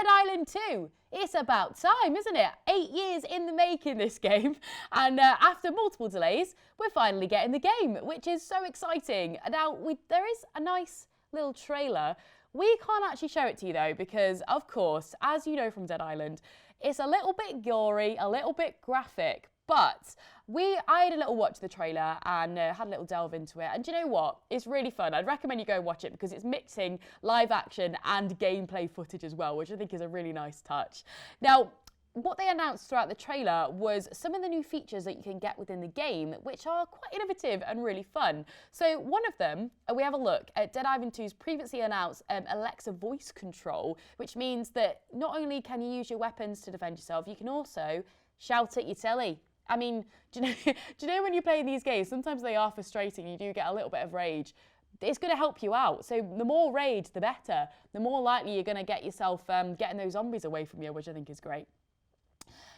Island 2. It's about time, isn't it? 8 years in the making, this game. And after multiple delays, we're finally getting the game, which is so exciting. Now, there is a nice little trailer. We can't actually show it to you, though, because, of course, as you know from Dead Island, it's a little bit gory, a little bit graphic. But I had a little watch of the trailer and had a little delve into it. And do you know what? It's really fun. I'd recommend you go and watch it because it's mixing live action and gameplay footage as well, which I think is a really nice touch. Now, what they announced throughout the trailer was some of the new features that you can get within the game, which are quite innovative and really fun. So one of them, we have a look at Dead Island 2's previously announced Alexa voice control, which means that not only can you use your weapons to defend yourself, you can also shout at your telly. I mean, do you know when you're playing these games, sometimes they are frustrating, you do get a little bit of rage. It's going to help you out. So the more rage, the better. The more likely you're going to get yourself getting those zombies away from you, which I think is great.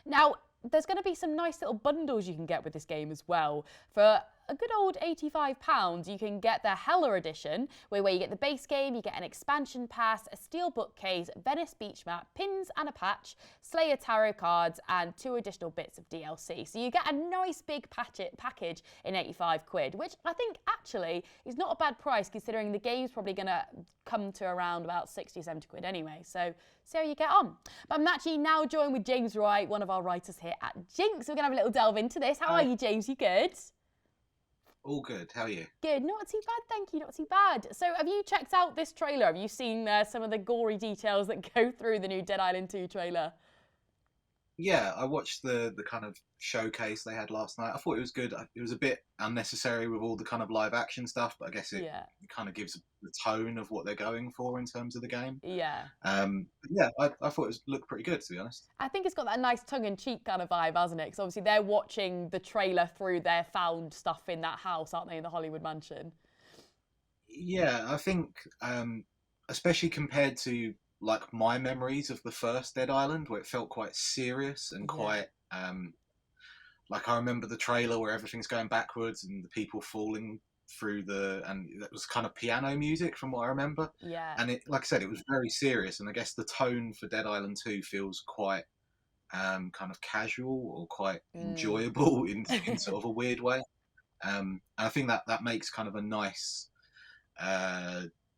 Now, there's going to be some nice little bundles you can get with this game as well. For a good old £85, you can get the Hella Edition, where you get the base game, you get an expansion pass, a steel bookcase, Venice beach map, pins and a patch, Slayer tarot cards, and 2 additional bits of DLC. So you get a nice big package in 85 quid, which I think actually is not a bad price considering the game's probably going to come to around about 60, 70 quid anyway. So see how you get on. But I'm actually now joined with James Wright, one of our writers here at Jinx. We're going to have a little delve into this. How are you, James? You good? All good. How are you? Good. Not too bad, thank you. Not too bad. So have you checked out this trailer? Have you seen some of the gory details that go through the new Dead Island 2 trailer? Yeah, I watched the kind of showcase they had last night. I thought it was good. It was a bit unnecessary with all the kind of live action stuff, but I guess it kind of gives the tone of what they're going for in terms of the game. Yeah. Yeah, I thought it looked pretty good, to be honest. I think it's got that nice tongue-in-cheek kind of vibe, hasn't it? Because obviously they're watching the trailer through their found stuff in that house, aren't they, in the Hollywood mansion? Yeah, I think, especially compared to like my memories of the first Dead Island, where it felt quite serious and quite like I remember the trailer where everything's going backwards and the people falling through and that was kind of piano music from what I remember. Yeah. And it, like I said, it was very serious, and I guess the tone for Dead Island 2 feels quite kind of casual or quite enjoyable in sort of a weird way. And I think that makes kind of a nice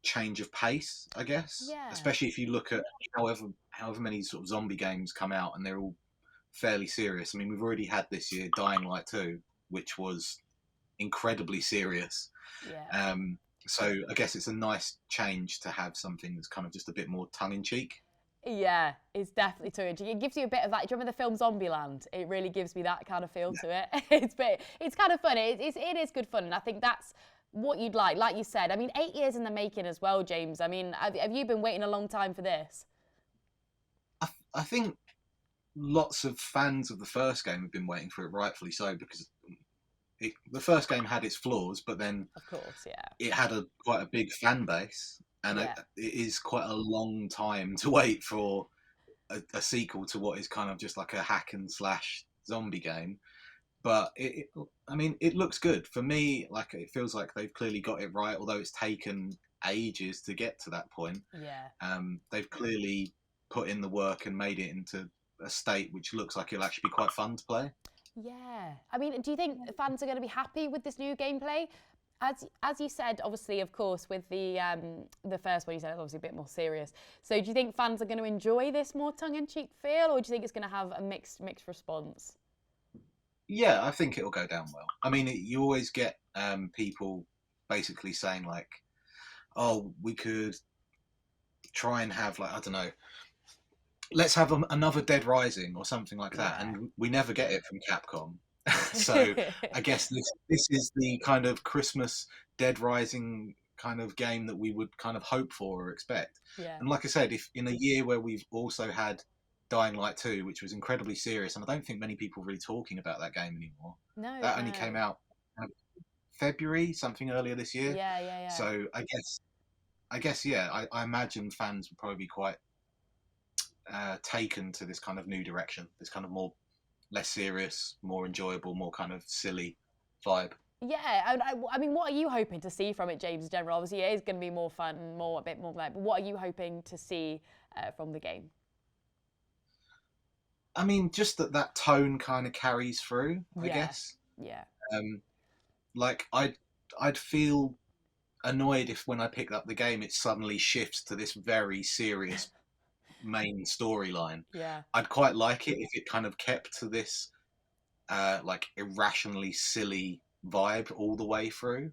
change of pace, I guess. Yeah. Especially if you look at however many sort of zombie games come out and they're all fairly serious. I mean, we've already had this year Dying Light 2, which was incredibly serious. Yeah. So I guess it's a nice change to have something that's kind of just a bit more tongue-in-cheek. Yeah, it's definitely tongue-in-cheek. It gives you a bit of that. Do you remember the film Zombieland? It really gives me that kind of feel to it. It's kind of fun. It is good fun, and I think that's what you'd like you said. I mean, 8 years in the making as well, James. I mean, have you been waiting a long time for this? I think lots of fans of the first game have been waiting for it, rightfully so, because the first game had its flaws, but then of course, it had quite a big fan base, and it is quite a long time to wait for a sequel to what is kind of just like a hack and slash zombie game. But I mean, it looks good for me. Like, it feels like they've clearly got it right, although it's taken ages to get to that point. Yeah. They've clearly put in the work and made it into a state which looks like it'll actually be quite fun to play. Yeah. I mean, do you think fans are going to be happy with this new gameplay? As you said, obviously, of course, with the first one, you said it's obviously a bit more serious. So do you think fans are going to enjoy this more tongue-in-cheek feel, or do you think it's going to have a mixed response? Yeah, I think it'll go down well. I mean, you always get people basically saying like, oh, we could try and have, like, I don't know, let's have another Dead Rising or something like that. Yeah. And we never get it from Capcom. So I guess this is the kind of Christmas Dead Rising kind of game that we would kind of hope for or expect. Yeah. And like I said, if in a year where we've also had Dying Light 2, which was incredibly serious, and I don't think many people are really talking about that game anymore. No, that only came out February, something earlier this year. Yeah. So I guess, yeah, I imagine fans would probably be quite taken to this kind of new direction, this kind of less serious, more enjoyable, more kind of silly vibe. Yeah, I mean, what are you hoping to see from it, James, in general? Obviously, it is going to be more fun, a bit more like, but what are you hoping to see from the game? I mean, just that tone kind of carries through, I Yeah, guess. yeah, Um, like I'd feel annoyed if when I picked up the game, it suddenly shifts to this very serious main storyline. yeah, I'd quite like it if it kind of kept to this like irrationally silly vibe all the way through.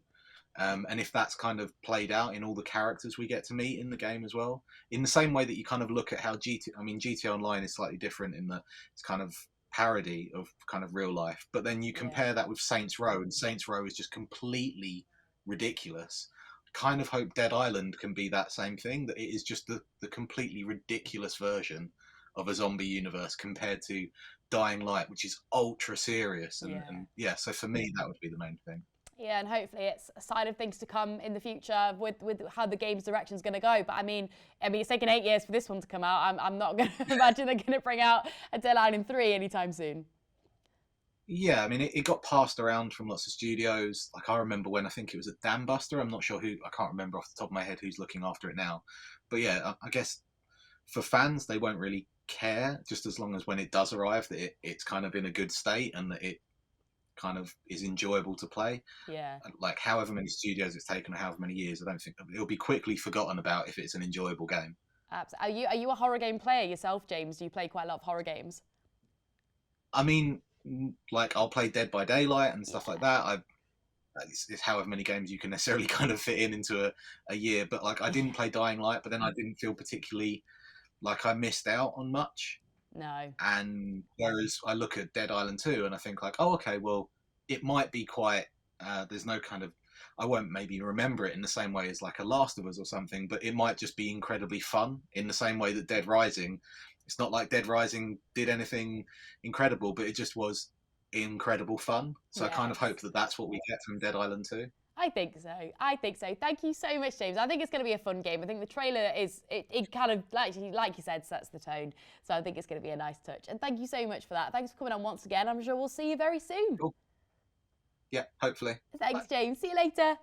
And if that's kind of played out in all the characters we get to meet in the game as well, in the same way that you kind of look at how I mean, GTA Online is slightly different in that it's kind of parody of kind of real life, but then you yeah, compare that with Saints Row, and Saints Row is just completely ridiculous. Kind of hope Dead Island can be that same thing, that it is just the completely ridiculous version of a zombie universe compared to Dying Light, which is ultra serious. yeah. And yeah, so for me, that would be the main thing. Yeah, and hopefully it's a sign of things to come in the future with how the game's direction is going to go. But I mean, it's taken 8 years for this one to come out. I'm not going to imagine they're going to bring out a Dead Island 3 anytime soon. Yeah, I mean, it got passed around from lots of studios. Like, I remember when I think it was at Dambuster. I'm not sure who, I can't remember off the top of my head who's looking after it now. But yeah, I guess for fans, they won't really care, just as long as when it does arrive, that it's kind of in a good state and that it kind of is enjoyable to play. Yeah. Like, however many studios it's taken or however many years, I don't think it'll be quickly forgotten about if it's an enjoyable game. Are you a horror game player yourself, James? Do you play quite a lot of horror games? I mean, like, I'll play Dead by Daylight and stuff like Yeah. that. It's however many games you can necessarily kind of fit in into a year. But like, I didn't play Dying Light, but then I didn't feel particularly like I missed out on much. No. And whereas I look at Dead Island 2 and I think like, oh, okay, well, it might be quite. There's no kind of. I won't maybe remember it in the same way as like a Last of Us or something, but it might just be incredibly fun in the same way that Dead Rising. It's not like Dead Rising did anything incredible, but it just was incredible fun. So I kind of Yes. hope that that's what we get from Dead Island 2. I think so. I think so. Thank you so much, James. I think it's going to be a fun game. I think the trailer it kind of like you said sets the tone. So I think it's going to be a nice touch. And thank you so much for that. Thanks for coming on once again. I'm sure we'll see you very soon. Cool. Yeah, hopefully. Bye. Thanks, James. See you later.